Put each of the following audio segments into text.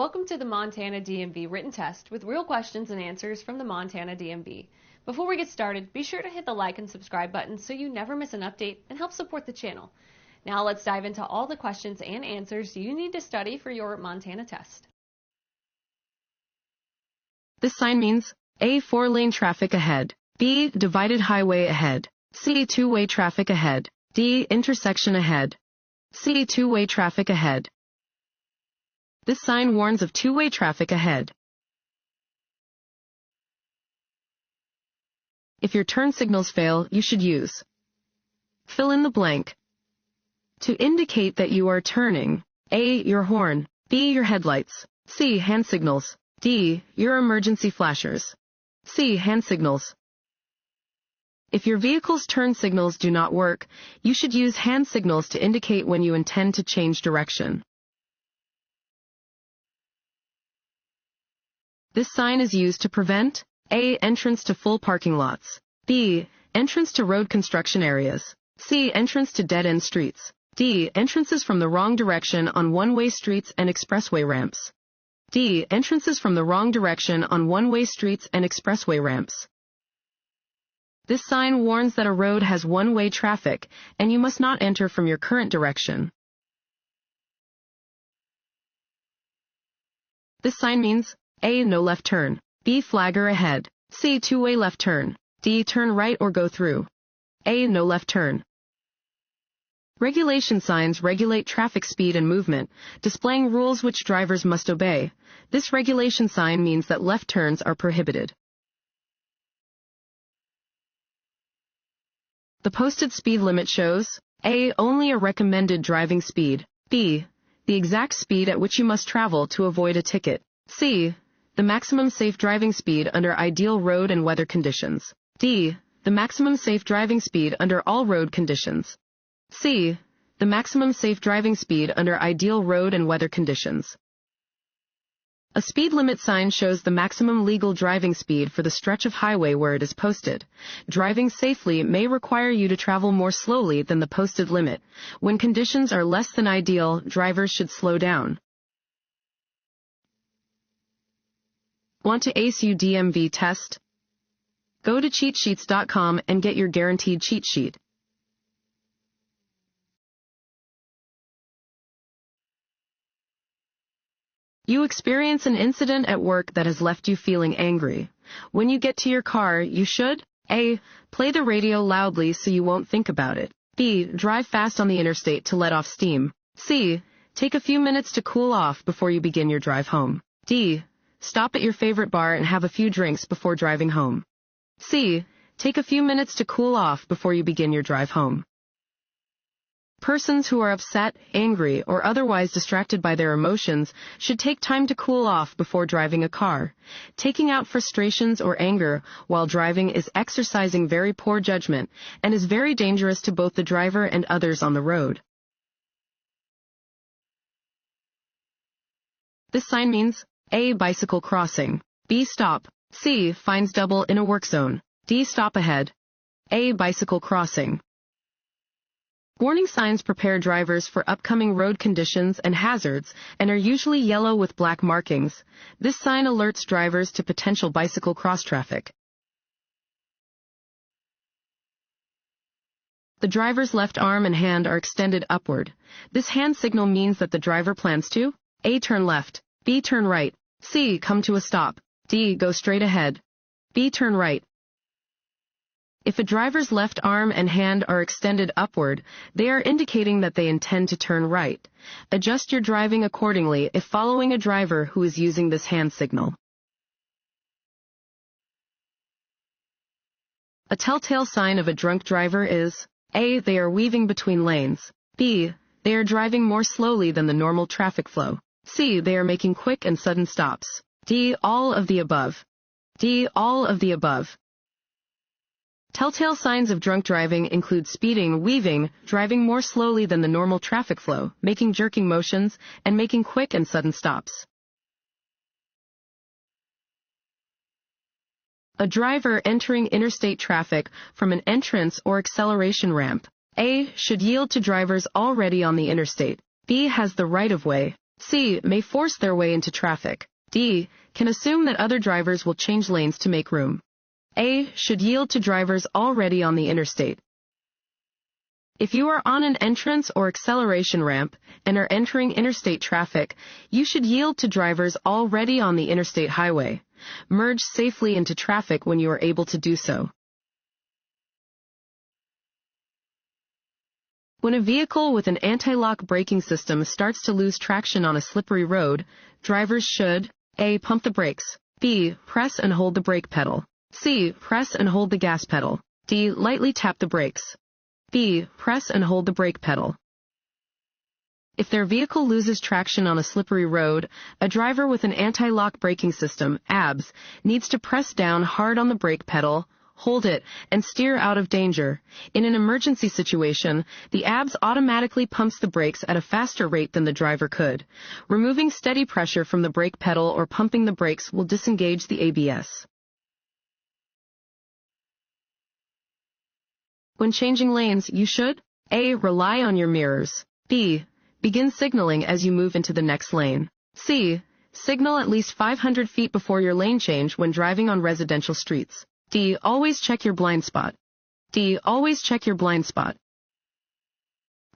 Welcome to the Montana DMV Written Test with real questions and answers from the Montana DMV. Before we get started, be sure to hit the like and subscribe button so you never miss an update and help support the channel. Now let's dive into all the questions and answers you need to study for your Montana test. This sign means A. 4-lane traffic ahead, B. divided highway ahead, C. 2-way traffic ahead, D. intersection ahead, C. 2-way traffic ahead. This sign warns of 2-way traffic ahead. If your turn signals fail, you should use fill in the blank. To indicate that you are turning, A. your horn, B. your headlights, C. hand signals, D. your emergency flashers, C. hand signals. If your vehicle's turn signals do not work, you should use hand signals to indicate when you intend to change direction. This sign is used to prevent A. entrance to full parking lots, B. entrance to road construction areas, C. entrance to dead-end streets, D. entrances from the wrong direction on one-way streets and expressway ramps, D. entrances from the wrong direction on one-way streets and expressway ramps. This sign warns that a road has one-way traffic and you must not enter from your current direction. This sign means A. no left turn, B. flagger ahead, C. 2-way left turn, D. turn right or go through. A. no left turn. Regulation signs regulate traffic speed and movement, displaying rules which drivers must obey. This regulation sign means that left turns are prohibited. The posted speed limit shows A. only a recommended driving speed, B. the exact speed at which you must travel to avoid a ticket, C. the maximum safe driving speed under ideal road and weather conditions, D. the maximum safe driving speed under all road conditions, C. the maximum safe driving speed under ideal road and weather conditions. A speed limit sign shows the maximum legal driving speed for the stretch of highway where it is posted. Driving safely may require you to travel more slowly than the posted limit. When conditions are less than ideal, drivers should slow down. Want to ace your DMV test? Go to cheatsheets.com and get your guaranteed cheat sheet. You experience an incident at work that has left you feeling angry. When you get to your car, you should A. play the radio loudly so you won't think about it, B. drive fast on the interstate to let off steam, C. take a few minutes to cool off before you begin your drive home, D. stop at your favorite bar and have a few drinks before driving home, C. take a few minutes to cool off before you begin your drive home. Persons who are upset, angry, or otherwise distracted by their emotions should take time to cool off before driving a car. Taking out frustrations or anger while driving is exercising very poor judgment and is very dangerous to both the driver and others on the road. This sign means A. bicycle crossing, B. stop, C. fines double in a work zone, D. stop ahead. A. bicycle crossing. Warning signs prepare drivers for upcoming road conditions and hazards and are usually yellow with black markings. This sign alerts drivers to potential bicycle cross traffic. The driver's left arm and hand are extended upward. This hand signal means that the driver plans to A. turn left, B. turn right, C. come to a stop, D. go straight ahead, B. turn right. If a driver's left arm and hand are extended upward, they are indicating that they intend to turn right. Adjust your driving accordingly if following a driver who is using this hand signal. A telltale sign of a drunk driver is A. they are weaving between lanes, B. they are driving more slowly than the normal traffic flow, C. they are making quick and sudden stops, D. all of the above, D. all of the above. Telltale signs of drunk driving include speeding, weaving, driving more slowly than the normal traffic flow, making jerking motions, and making quick and sudden stops. A driver entering interstate traffic from an entrance or acceleration ramp, A. should yield to drivers already on the interstate, B. has the right-of-way, C. May force their way into traffic. D. Can assume that other drivers will change lanes to make room. A. Should yield to drivers already on the interstate. If you are on an entrance or acceleration ramp and are entering interstate traffic, you should yield to drivers already on the interstate highway. Merge safely into traffic when you are able to do so. When a vehicle with an anti-lock braking system starts to lose traction on a slippery road, drivers should A. Pump the brakes. B. Press and hold the brake pedal. C. Press and hold the gas pedal. D. Lightly tap the brakes. B. Press and hold the brake pedal. If their vehicle loses traction on a slippery road, a driver with an anti-lock braking system, ABS, needs to press down hard on the brake pedal, hold it, and steer out of danger. In an emergency situation, the ABS automatically pumps the brakes at a faster rate than the driver could. Removing steady pressure from the brake pedal or pumping the brakes will disengage the ABS. When changing lanes, you should A. Rely on your mirrors. B. Begin signaling as you move into the next lane. C. Signal at least 500 feet before your lane change when driving on residential streets. D. Always check your blind spot. D. Always check your blind spot.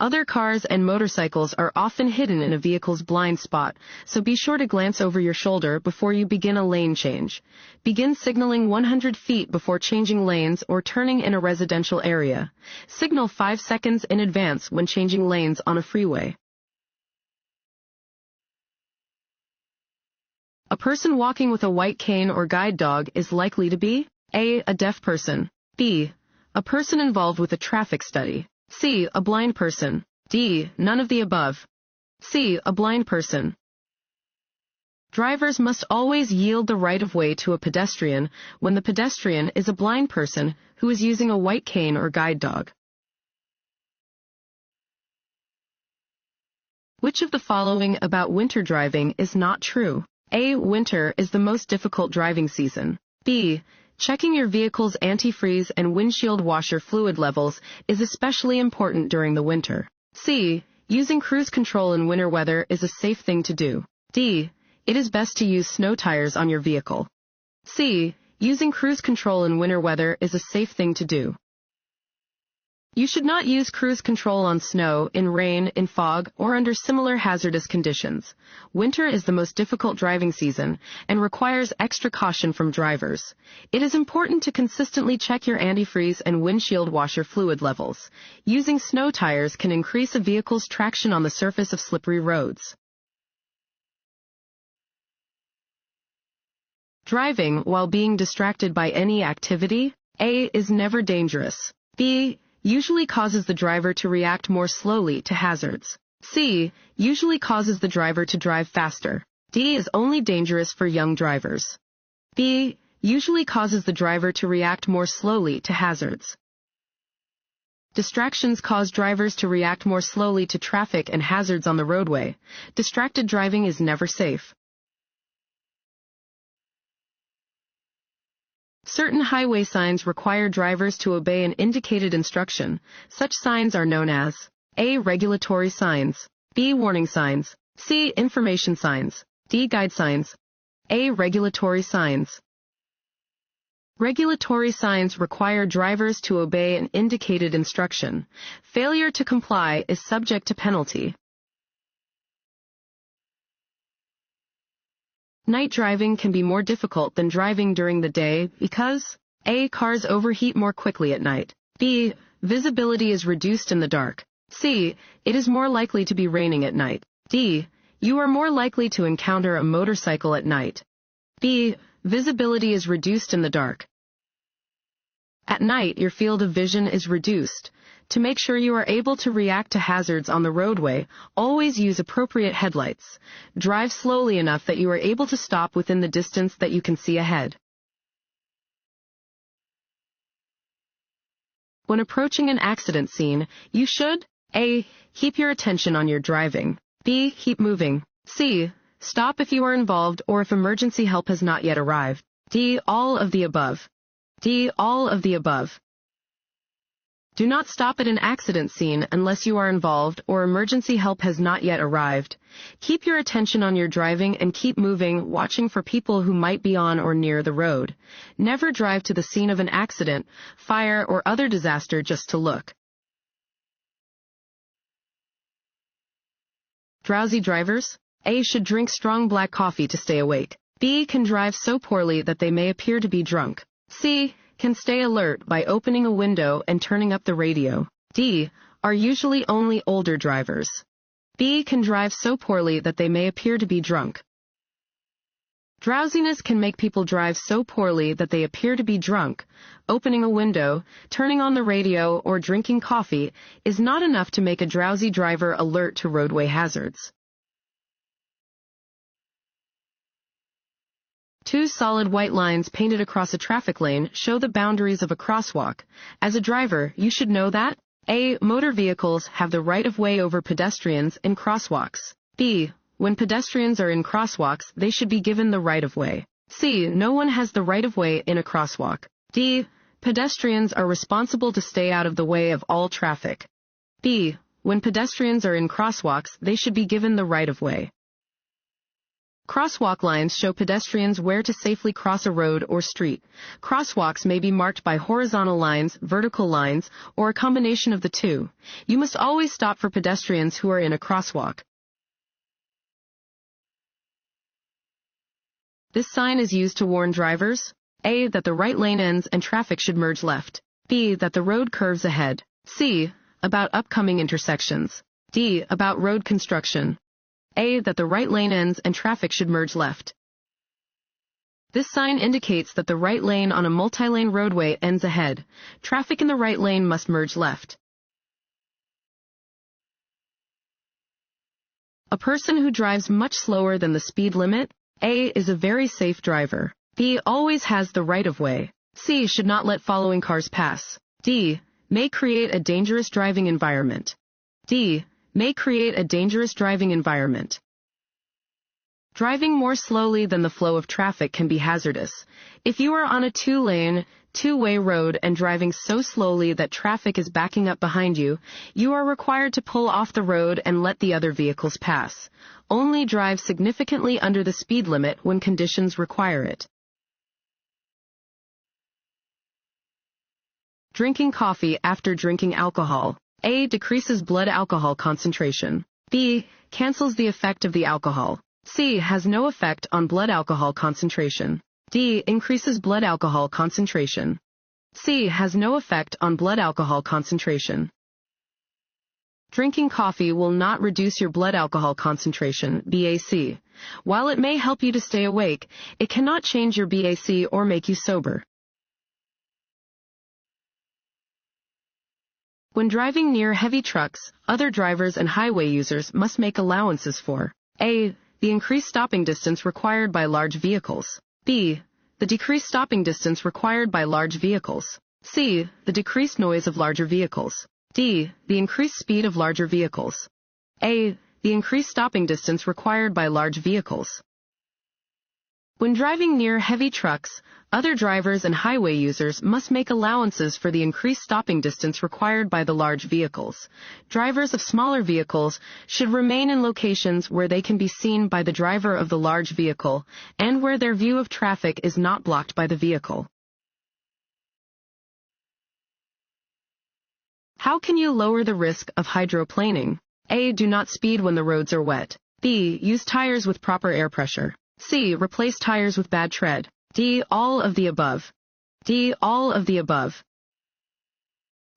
Other cars and motorcycles are often hidden in a vehicle's blind spot, so be sure to glance over your shoulder before you begin a lane change. Begin signaling 100 feet before changing lanes or turning in a residential area. Signal 5 seconds in advance when changing lanes on a freeway. A person walking with a white cane or guide dog is likely to be A. A deaf person. B. A person involved with a traffic study. C. A blind person. D. None of the above. C. A blind person. Drivers must always yield the right-of-way to a pedestrian when the pedestrian is a blind person who is using a white cane or guide dog. Which of the following about winter driving is not true? A. Winter is the most difficult driving season. B. Checking your vehicle's antifreeze and windshield washer fluid levels is especially important during the winter. C. Using cruise control in winter weather is a safe thing to do. D. It is best to use snow tires on your vehicle. C. Using cruise control in winter weather is a safe thing to do. You should not use cruise control on snow, in rain, in fog, or under similar hazardous conditions. Winter is the most difficult driving season and requires extra caution from drivers. It is important to consistently check your antifreeze and windshield washer fluid levels. Using snow tires can increase a vehicle's traction on the surface of slippery roads. Driving while being distracted by any activity, A. is never dangerous. B. Usually causes the driver to react more slowly to hazards. C. Usually causes the driver to drive faster. D. Is only dangerous for young drivers. B. Usually causes the driver to react more slowly to hazards. Distractions cause drivers to react more slowly to traffic and hazards on the roadway. Distracted driving is never safe. Certain highway signs require drivers to obey an indicated instruction. Such signs are known as A. Regulatory signs. B. Warning signs. C. Information signs. D. Guide signs. A. Regulatory signs. Regulatory signs require drivers to obey an indicated instruction. Failure to comply is subject to penalty. Night driving can be more difficult than driving during the day because A. Cars overheat more quickly at night. B. Visibility is reduced in the dark. C. It is more likely to be raining at night. D. You are more likely to encounter a motorcycle at night. B. Visibility is reduced in the dark. At night, your field of vision is reduced. To make sure you are able to react to hazards on the roadway, always use appropriate headlights. Drive slowly enough that you are able to stop within the distance that you can see ahead. When approaching an accident scene, you should A. Keep your attention on your driving. B. Keep moving. C. Stop if you are involved or if emergency help has not yet arrived. D. All of the above. D. All of the above. Do not stop at an accident scene unless you are involved or emergency help has not yet arrived. Keep your attention on your driving and keep moving, watching for people who might be on or near the road. Never drive to the scene of an accident, fire, or other disaster just to look. Drowsy drivers? A. Should drink strong black coffee to stay awake. B. Can drive so poorly that they may appear to be drunk. C. Can stay alert by opening a window and turning up the radio. D. Are usually only older drivers. B. Can drive so poorly that they may appear to be drunk. Drowsiness can make people drive so poorly that they appear to be drunk. Opening a window, turning on the radio, or drinking coffee is not enough to make a drowsy driver alert to roadway hazards. 2 solid white lines painted across a traffic lane show the boundaries of a crosswalk. As a driver, you should know that A. Motor vehicles have the right-of-way over pedestrians in crosswalks. B. When pedestrians are in crosswalks, they should be given the right-of-way. C. No one has the right-of-way in a crosswalk. D. Pedestrians are responsible to stay out of the way of all traffic. B. When pedestrians are in crosswalks, they should be given the right-of-way. Crosswalk lines show pedestrians where to safely cross a road or street. Crosswalks may be marked by horizontal lines, vertical lines, or a combination of the two. You must always stop for pedestrians who are in a crosswalk. This sign is used to warn drivers: A. That the right lane ends and traffic should merge left. B. That the road curves ahead. C. About upcoming intersections. D. About road construction. A. That the right lane ends and traffic should merge left. This sign indicates that the right lane on a multi-lane roadway ends ahead. Traffic in the right lane must merge left. A person who drives much slower than the speed limit, A. Is a very safe driver. B. Always has the right-of-way. C. Should not let following cars pass. D. May create a dangerous driving environment. D. May create a dangerous driving environment. Driving more slowly than the flow of traffic can be hazardous. If you are on a 2-lane, 2-way road and driving so slowly that traffic is backing up behind you, you are required to pull off the road and let the other vehicles pass. Only drive significantly under the speed limit when conditions require it. Drinking coffee after drinking alcohol. A. Decreases blood alcohol concentration. B. Cancels the effect of the alcohol. C. Has no effect on blood alcohol concentration. D. Increases blood alcohol concentration. C. Has no effect on blood alcohol concentration. Drinking coffee will not reduce your blood alcohol concentration, BAC. While it may help you to stay awake, it cannot change your BAC or make you sober. When driving near heavy trucks, other drivers and highway users must make allowances for A. The increased stopping distance required by large vehicles. B. The decreased stopping distance required by large vehicles. C. The decreased noise of larger vehicles. D. The increased speed of larger vehicles. A. The increased stopping distance required by large vehicles. When driving near heavy trucks, other drivers and highway users must make allowances for the increased stopping distance required by the large vehicles. Drivers of smaller vehicles should remain in locations where they can be seen by the driver of the large vehicle and where their view of traffic is not blocked by the vehicle. How can you lower the risk of hydroplaning? A. Do not speed when the roads are wet. B. Use tires with proper air pressure. C. Replace tires with bad tread. D. All of the above. D. All of the above.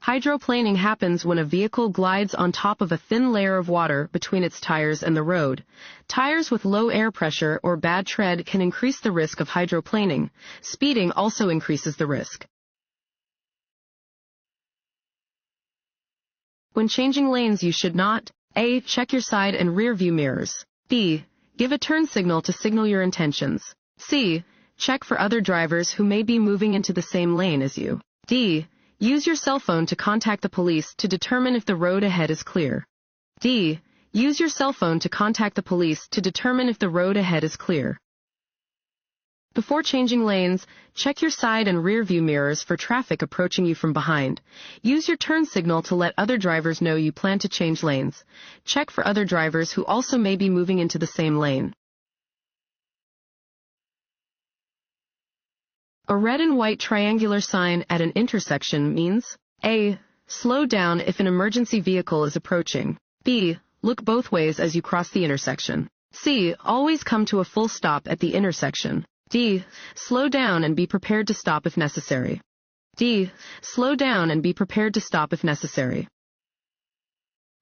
Hydroplaning happens when a vehicle glides on top of a thin layer of water between its tires and the road. Tires with low air pressure or bad tread can increase the risk of hydroplaning. Speeding also increases the risk. When changing lanes, you should not A. Check your side and rear view mirrors. B. Give a turn signal to signal your intentions. C. Check for other drivers who may be moving into the same lane as you. D. Use your cell phone to contact the police to determine if the road ahead is clear. D. Use your cell phone to contact the police to determine if the road ahead is clear. Before changing lanes, check your side and rear view mirrors for traffic approaching you from behind. Use your turn signal to let other drivers know you plan to change lanes. Check for other drivers who also may be moving into the same lane. A red and white triangular sign at an intersection means A. Slow down if an emergency vehicle is approaching. B. Look both ways as you cross the intersection. C. Always come to a full stop at the intersection. D. Slow down and be prepared to stop if necessary. D. Slow down and be prepared to stop if necessary.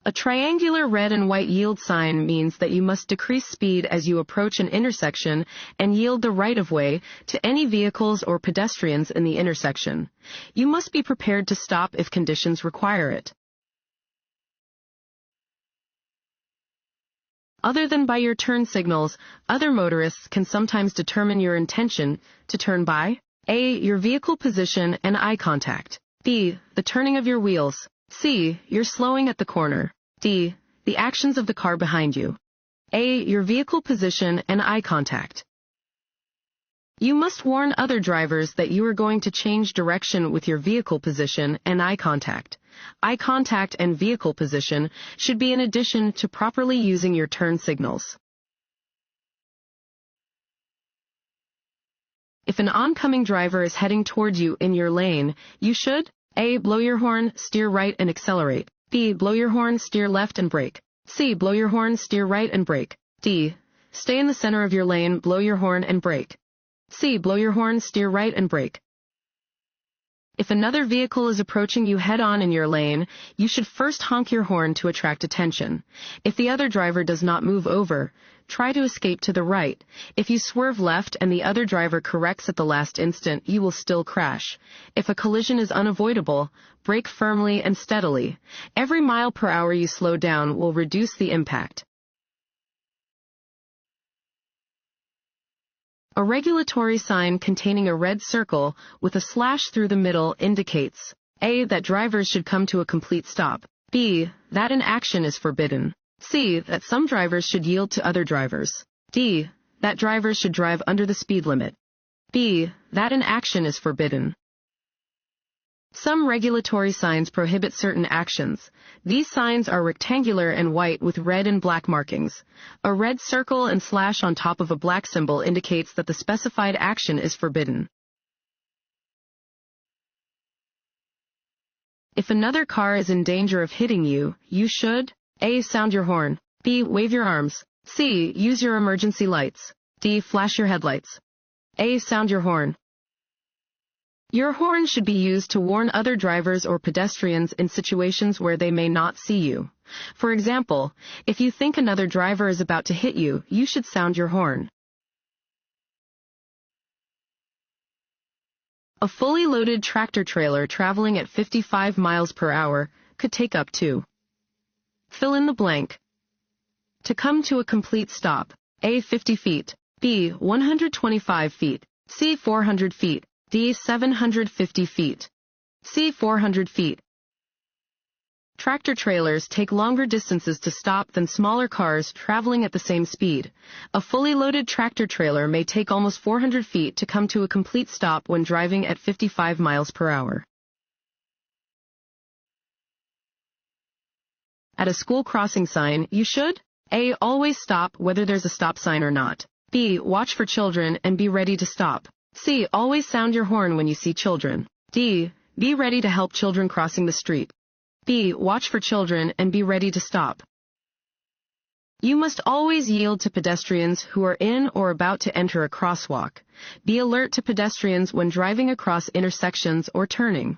A triangular red and white yield sign means that you must decrease speed as you approach an intersection and yield the right-of-way to any vehicles or pedestrians in the intersection. You must be prepared to stop if conditions require it. Other than by your turn signals, other motorists can sometimes determine your intention to turn by A. Your vehicle position and eye contact. B. The turning of your wheels. C. Your slowing at the corner. D. The actions of the car behind you. A. Your vehicle position and eye contact. You must warn other drivers that you are going to change direction with your vehicle position and eye contact. Eye contact and vehicle position should be in addition to properly using your turn signals. If an oncoming driver is heading toward you in your lane, you should A. Blow your horn, steer right and accelerate. B. Blow your horn, steer left and brake. C. Blow your horn, steer right and brake. D. Stay in the center of your lane, blow your horn and brake. C. Blow your horn, steer right and brake. If another vehicle is approaching you head-on in your lane, you should first honk your horn to attract attention. If the other driver does not move over, try to escape to the right. If you swerve left and the other driver corrects at the last instant, you will still crash. If a collision is unavoidable, brake firmly and steadily. Every mile per hour you slow down will reduce the impact. A regulatory sign containing a red circle with a slash through the middle indicates A. That drivers should come to a complete stop. B. That an action is forbidden. C. That some drivers should yield to other drivers. D. That drivers should drive under the speed limit. B. That an action is forbidden. Some regulatory signs prohibit certain actions. These signs are rectangular and white with red and black markings. A red circle and slash on top of a black symbol indicates that the specified action is forbidden. If another car is in danger of hitting you, you should A. Sound your horn. B. Wave your arms. C. Use your emergency lights. D. Flash your headlights. A. Sound your horn. Your horn should be used to warn other drivers or pedestrians in situations where they may not see you. For example, if you think another driver is about to hit you, you should sound your horn. A fully loaded tractor trailer traveling at 55 miles per hour could take up to fill in the blank. To come to a complete stop, A. 50 feet, B. 125 feet, C. 400 feet, D. 750 feet. C. 400 feet. Tractor trailers take longer distances to stop than smaller cars traveling at the same speed. A fully loaded tractor trailer may take almost 400 feet to come to a complete stop when driving at 55 miles per hour. At a school crossing sign, you should A. Always stop whether there's a stop sign or not. B. Watch for children and be ready to stop. C. Always sound your horn when you see children. D. Be ready to help children crossing the street. B. Watch for children and be ready to stop. You must always yield to pedestrians who are in or about to enter a crosswalk. Be alert to pedestrians when driving across intersections or turning.